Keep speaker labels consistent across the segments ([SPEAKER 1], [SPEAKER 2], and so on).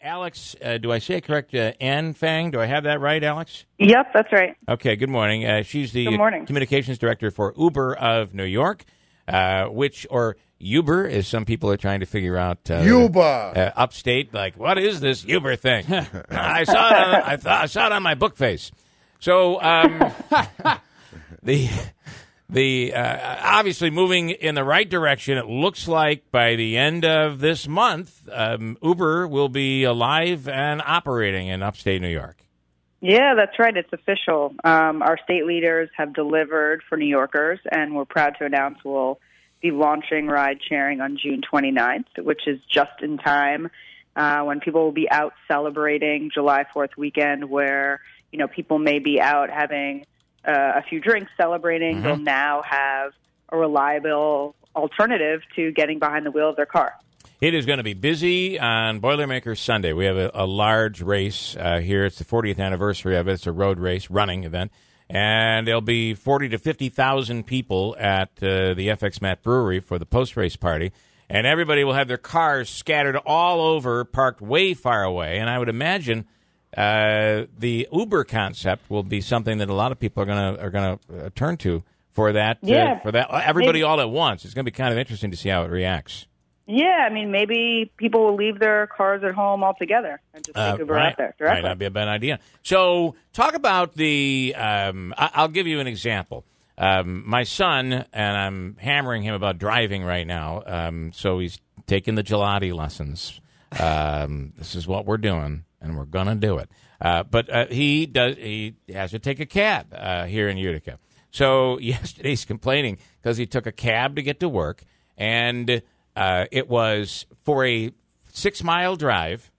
[SPEAKER 1] Alix, do I say it correct? Anfang? Do I have that right, Alix?
[SPEAKER 2] Yep, that's right.
[SPEAKER 1] Okay, good morning. She's the
[SPEAKER 2] Good morning.
[SPEAKER 1] communications director for Uber of New York, or Uber, as some people are trying to figure out.
[SPEAKER 3] Uber.
[SPEAKER 1] Upstate, like, what is this Uber thing? I saw it on my book face. So the obviously moving in the right direction. It looks like by the end of this month, Uber will be alive and operating in upstate New York.
[SPEAKER 2] Yeah, that's right. It's official. Our state leaders have delivered for New Yorkers, and we're proud to announce we'll be launching ride sharing on June 29th, which is just in time when people will be out celebrating July 4th weekend, where people may be out having a few drinks celebrating. They'll now have a reliable alternative to getting behind the wheel of their car.
[SPEAKER 1] It is going to be busy on Boilermaker Sunday. We have a large race here. It's the 40th anniversary of it. It's a road race, running event. And there'll be 40 to 50,000 people at the FX Matt Brewery for the post-race party. And everybody will have their cars scattered all over, parked way far away. And I would imagine the Uber concept will be something that a lot of people are going to turn to for that.
[SPEAKER 2] Yeah,
[SPEAKER 1] for that, everybody all at once. It's going to be kind of interesting to see how it reacts.
[SPEAKER 2] Yeah, I mean, maybe people will leave their cars at home altogether and just take Uber out there directly.
[SPEAKER 1] Right, that'd be a bad idea. So talk about the I'll give you an example. My son, and I'm hammering him about driving right now, so he's taking the gelati lessons. This is what we're doing, and we're going to do it. But he has to take a cab here in Utica. So yesterday he's complaining because he took a cab to get to work, and it was for a 6-mile drive,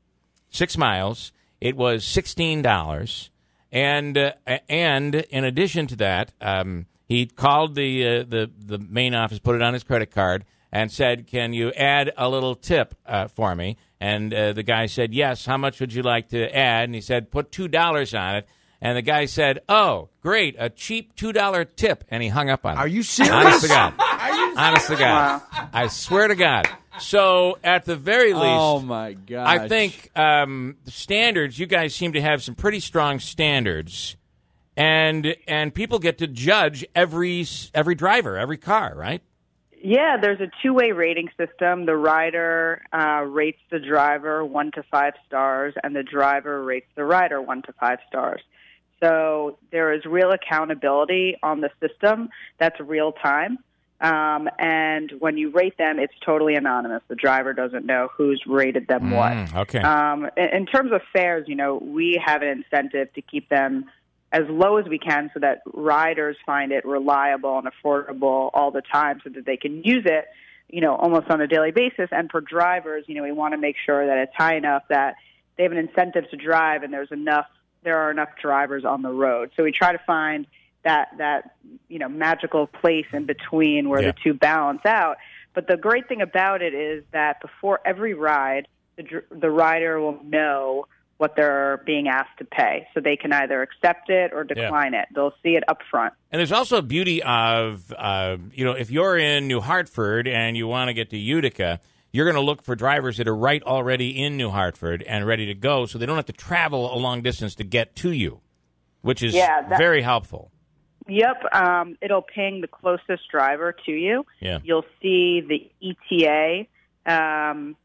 [SPEAKER 1] 6 miles. It was $16, and in addition to that, he called the main office, put it on his credit card, and said, "Can you add a little tip for me?" And the guy said, "Yes. How much would you like to add?" And he said, "Put $2 on it." And the guy said, "Oh, great, a cheap $2 tip." And he hung up on it.
[SPEAKER 3] Are you serious?
[SPEAKER 1] Honest to God. Honest to God. Wow. I swear to God. So at the very least,
[SPEAKER 4] oh my God,
[SPEAKER 1] I think the standards, you guys seem to have some pretty strong standards, and people get to judge every driver, every car, right?
[SPEAKER 2] Yeah, there's a two-way rating system. The rider rates the driver 1 to 5 stars, and the driver rates the rider 1 to 5 stars. So there is real accountability on the system. That's real time. And when you rate them, it's totally anonymous. The driver doesn't know who's rated them what.
[SPEAKER 1] Okay.
[SPEAKER 2] In terms of fares, we have an incentive to keep them as low as we can so that riders find it reliable and affordable all the time so that they can use it, almost on a daily basis. And for drivers, we want to make sure that it's high enough that they have an incentive to drive and there are enough drivers on the road. So we try to find that magical place in between where the two balance out. But the great thing about it is that before every ride, the rider will know what they're being asked to pay. So they can either accept it or decline it. They'll see it up front.
[SPEAKER 1] And there's also a beauty of, if you're in New Hartford and you want to get to Utica, you're going to look for drivers that are right already in New Hartford and ready to go, so they don't have to travel a long distance to get to you, which is very helpful.
[SPEAKER 2] Yep. It'll ping the closest driver to you.
[SPEAKER 1] Yeah.
[SPEAKER 2] You'll see the ETA. And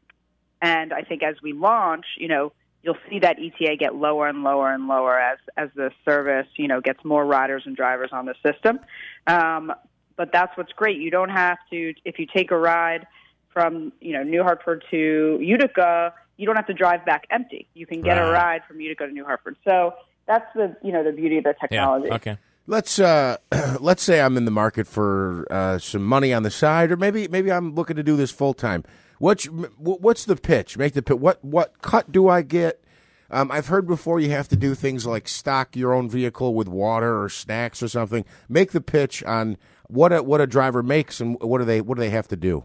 [SPEAKER 2] I think as we launch, you'll see that ETA get lower and lower and lower as the service, gets more riders and drivers on the system. But that's what's great. You don't have to, if you take a ride from, New Hartford to Utica, you don't have to drive back empty. You can get a ride from Utica to New Hartford. So that's the beauty of the technology.
[SPEAKER 1] Yeah. Okay.
[SPEAKER 3] Let's say I'm in the market for some money on the side, or maybe I'm looking to do this full time. What's the pitch? Make the pitch. What cut do I get? I've heard before you have to do things like stock your own vehicle with water or snacks or something. Make the pitch on what a driver makes and what do they have to do.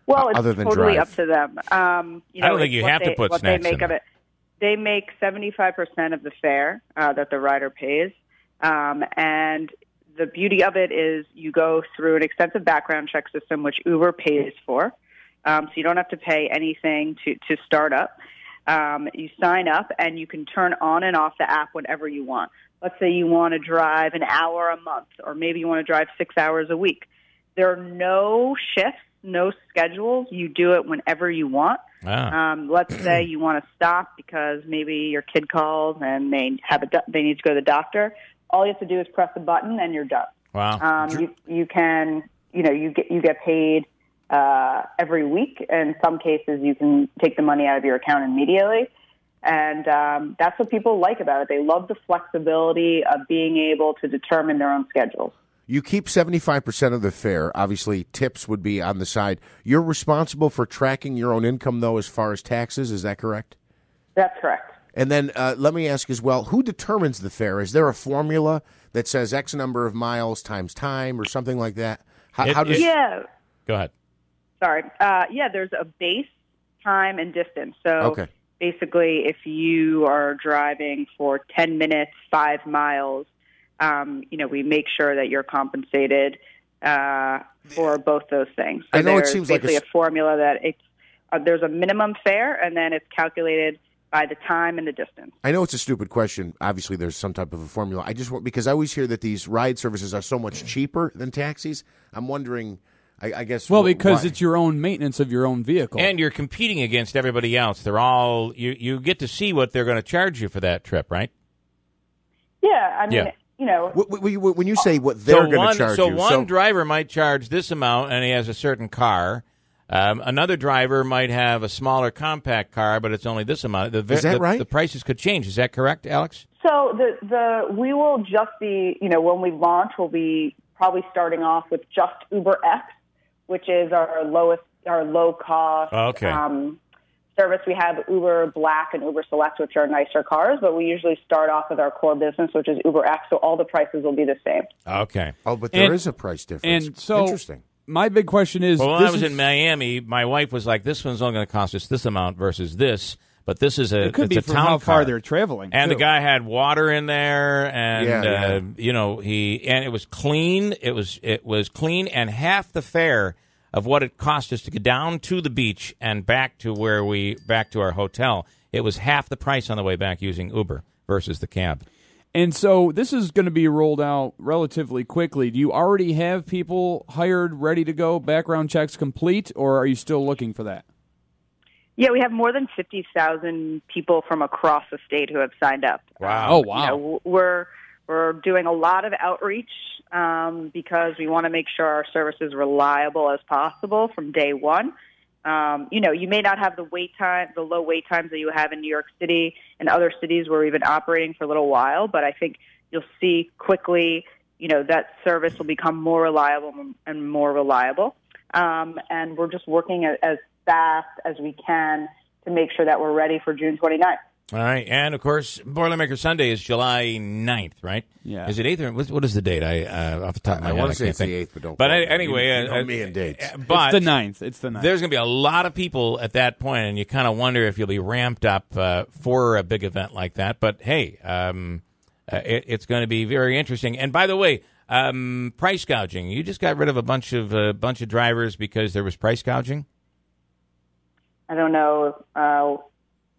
[SPEAKER 2] Well, it's
[SPEAKER 3] other than
[SPEAKER 2] totally
[SPEAKER 3] drive.
[SPEAKER 2] up to them.
[SPEAKER 1] I don't think you have to put snacks in it.
[SPEAKER 2] They make 75% of the fare that the rider pays. And the beauty of it is you go through an extensive background check system, which Uber pays for. So you don't have to pay anything to start up. You sign up, and you can turn on and off the app whenever you want. Let's say you want to drive an hour a month, or maybe you want to drive 6 hours a week. There are no shifts, no schedules. You do it whenever you want. Let's say you want to stop because maybe your kid calls and they need to go to the doctor. All you have to do is press a button, and you're done.
[SPEAKER 1] Wow.
[SPEAKER 2] You get paid every week. In some cases, you can take the money out of your account immediately. And that's what people like about it. They love the flexibility of being able to determine their own schedules.
[SPEAKER 3] You keep 75% of the fare. Obviously, tips would be on the side. You're responsible for tracking your own income, though, as far as taxes. Is that correct?
[SPEAKER 2] That's correct.
[SPEAKER 3] And then let me ask as well, who determines the fare? Is there a formula that says X number of miles times time or something like that?
[SPEAKER 2] Yeah.
[SPEAKER 1] Go ahead.
[SPEAKER 2] Sorry. There's a base, time, and distance. So
[SPEAKER 3] okay.
[SPEAKER 2] Basically, if you are driving for 10 minutes, 5 miles, we make sure that you're compensated for both those things. So
[SPEAKER 3] I know it seems like
[SPEAKER 2] a formula that there's a minimum fare, and then it's calculated by the time and the distance.
[SPEAKER 3] I know it's a stupid question. Obviously, there's some type of a formula. Because I always hear that these ride services are so much cheaper than taxis. I'm wondering, I guess.
[SPEAKER 4] Well, because
[SPEAKER 3] why?
[SPEAKER 4] it's your own maintenance of your own vehicle.
[SPEAKER 1] And you're competing against everybody else. They're all, you get to see what they're going to charge you for that trip, right?
[SPEAKER 2] Yeah, I mean,
[SPEAKER 3] when you say what they're going to charge you.
[SPEAKER 1] So one driver might charge this amount, and he has a certain car. Another driver might have a smaller compact car, but it's only this amount.
[SPEAKER 3] Is that right?
[SPEAKER 1] The prices could change. Is that correct, Alex?
[SPEAKER 2] So we will just be, when we launch, we'll be probably starting off with just UberX, which is our low cost service. We have Uber Black and Uber Select, which are nicer cars, but we usually start off with our core business, which is UberX, so all the prices will be the same.
[SPEAKER 1] Okay.
[SPEAKER 3] Oh, but there is a price difference.
[SPEAKER 4] And so,
[SPEAKER 3] interesting.
[SPEAKER 4] My big question is...
[SPEAKER 1] Well, when I was in Miami, my wife was like, this one's only going to cost us this amount versus this, but this is
[SPEAKER 4] it could be from
[SPEAKER 1] town
[SPEAKER 4] how far
[SPEAKER 1] car.
[SPEAKER 4] They're traveling.
[SPEAKER 1] And
[SPEAKER 4] too.
[SPEAKER 1] the guy had water in there, and and it was clean. It was clean, and half the fare of what it cost us to get down to the beach and back to our hotel. It was half the price on the way back using Uber versus the cab.
[SPEAKER 4] And so this is going to be rolled out relatively quickly. Do you already have people hired, ready to go, background checks complete, or are you still looking for that?
[SPEAKER 2] Yeah, we have more than 50,000 people from across the state who have signed up.
[SPEAKER 1] Wow.
[SPEAKER 4] Oh, wow.
[SPEAKER 2] We're doing a lot of outreach because we want to make sure our service is reliable as possible from day one. You may not have the low wait times that you have in New York City and other cities where we've been operating for a little while, but I think you'll see quickly, that service will become more reliable and more reliable. And we're just working as fast as we can to make sure that we're ready for June 29th.
[SPEAKER 1] All right. And, of course, Boilermaker Sunday is July 9th, right?
[SPEAKER 4] Yeah.
[SPEAKER 1] Is it 8th? Or what is the date? Off the top of my head,
[SPEAKER 3] I want to say
[SPEAKER 1] can't
[SPEAKER 3] it's
[SPEAKER 1] think.
[SPEAKER 3] the 8th, but don't.
[SPEAKER 1] But
[SPEAKER 3] quote me.
[SPEAKER 1] anyway,
[SPEAKER 3] you know me and dates.
[SPEAKER 1] But
[SPEAKER 4] it's the 9th. It's the 9th.
[SPEAKER 1] There's going to be a lot of people at that point, and you kind of wonder if you'll be ramped up for a big event like that. But hey, it's going to be very interesting. And by the way, price gouging. You just got rid of a bunch of drivers because there was price gouging.
[SPEAKER 2] I don't know.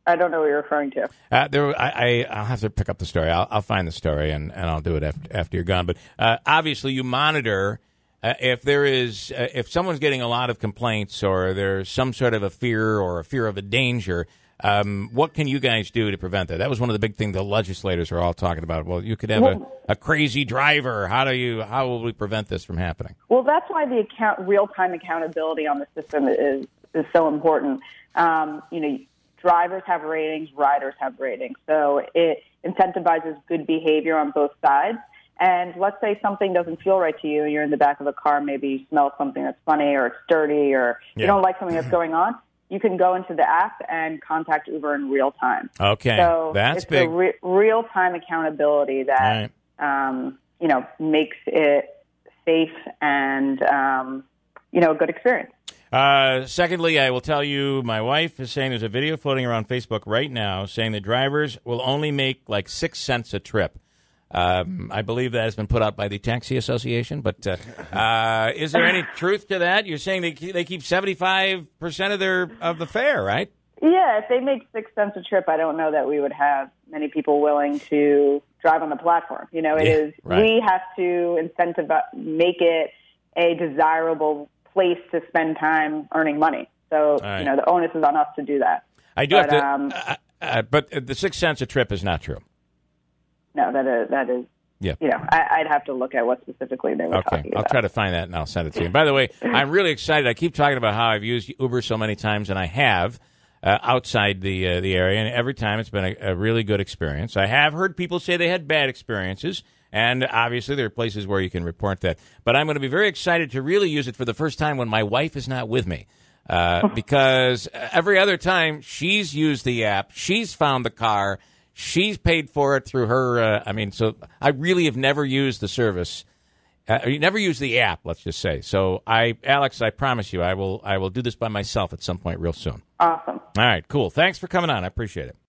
[SPEAKER 2] I don't know what you're referring to.
[SPEAKER 1] I'll have to pick up the story. I'll find the story and I'll do it after you're gone. But obviously, you monitor if someone's getting a lot of complaints or there's some sort of a fear of a danger. What can you guys do to prevent that? That was one of the big things the legislators are all talking about. Well, you could have a crazy driver. How will we prevent this from happening?
[SPEAKER 2] Well, that's why the real-time accountability on the system is so important. Drivers have ratings, riders have ratings. So it incentivizes good behavior on both sides. And let's say something doesn't feel right to you. You're in the back of a car, maybe you smell something that's funny or it's dirty or you don't like something that's going on. You can go into the app and contact Uber in real time.
[SPEAKER 1] Okay,
[SPEAKER 2] so
[SPEAKER 1] that's
[SPEAKER 2] it's
[SPEAKER 1] big.
[SPEAKER 2] The real-time accountability that, makes it safe and, a good experience.
[SPEAKER 1] Secondly, I will tell you, my wife is saying there's a video floating around Facebook right now saying the drivers will only make like 6 cents a trip. I believe that has been put out by the Taxi Association, but is there any truth to that? You're saying they keep 75% of the fare, right?
[SPEAKER 2] Yeah, if they make 6 cents a trip, I don't know that we would have many people willing to drive on the platform. You know, we have to make it a desirable place to spend time earning money. So,
[SPEAKER 1] right.
[SPEAKER 2] You know, the onus is on us to do that.
[SPEAKER 1] I do have to, but the 6 cents a trip is not true.
[SPEAKER 2] No, that is.
[SPEAKER 1] Yeah.
[SPEAKER 2] You know, I'd have to look at what specifically they were talking about.
[SPEAKER 1] I'll try to find that and I'll send it to you. By the way, I'm really excited. I keep talking about how I've used Uber so many times, and I have outside the area, and every time it's been a really good experience. I have heard people say they had bad experiences, and obviously there are places where you can report that. But I'm going to be very excited to really use it for the first time when my wife is not with me. Because every other time she's used the app, she's found the car, she's paid for it through her. So I really have never used the service. Never used the app, let's just say. So, Alix, I promise you, I will do this by myself at some point real soon.
[SPEAKER 2] Awesome.
[SPEAKER 1] All right, cool. Thanks for coming on. I appreciate it.